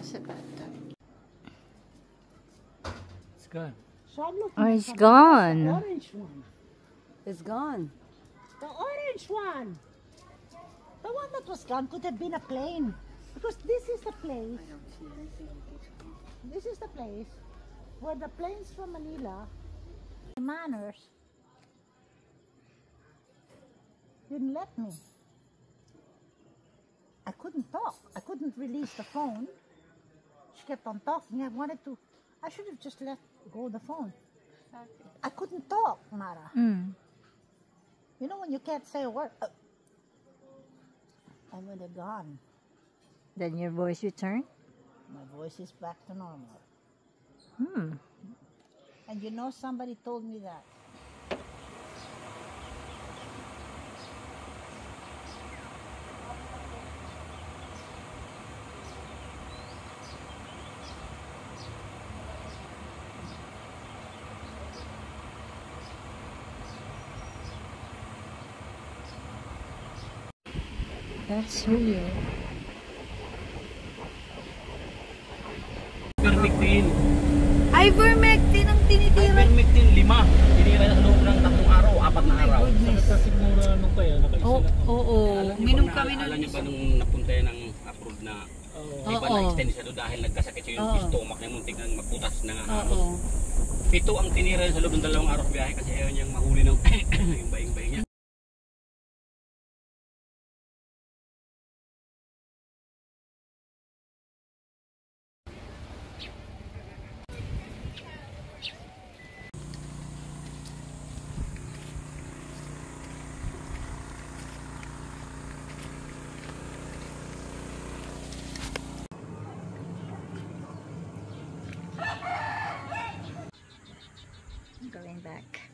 Nasa bathtub. It's gone. So I'm looking Oh, for it's the gone. orange one. It's gone. The orange one. The one that was gone could have been a plane. Because this is the place. I don't see anything. This is the place where the planes from Manila, the manners, didn't let me. I couldn't talk. I couldn't release the phone. She kept on talking. I should have just let go of the phone. I couldn't talk, Mara. You know when you can't say a word? And when they're gone, Then your voice returned? my voice is back to normal. Hmm. And you know, somebody told me that. That's weird. Ivermectin. Ivermectin ang tinitira. Ivermectin 5. Tinira sa loob ng 3 araw, 4 na araw. Goodness. Siguro nung kaya, nakaisa lang. Oo. Minom kami nun. Alam niyo ba nung napunta yan ng abroad na iba na-extend siya doon dahil nagkasakit siya yung stomach niya, muntik na magputas na nga. 7 ang tinira sa loob ng 2 araw biyahe kasi ayaw niyang mahuli ng yung baying-baying niya. Going back.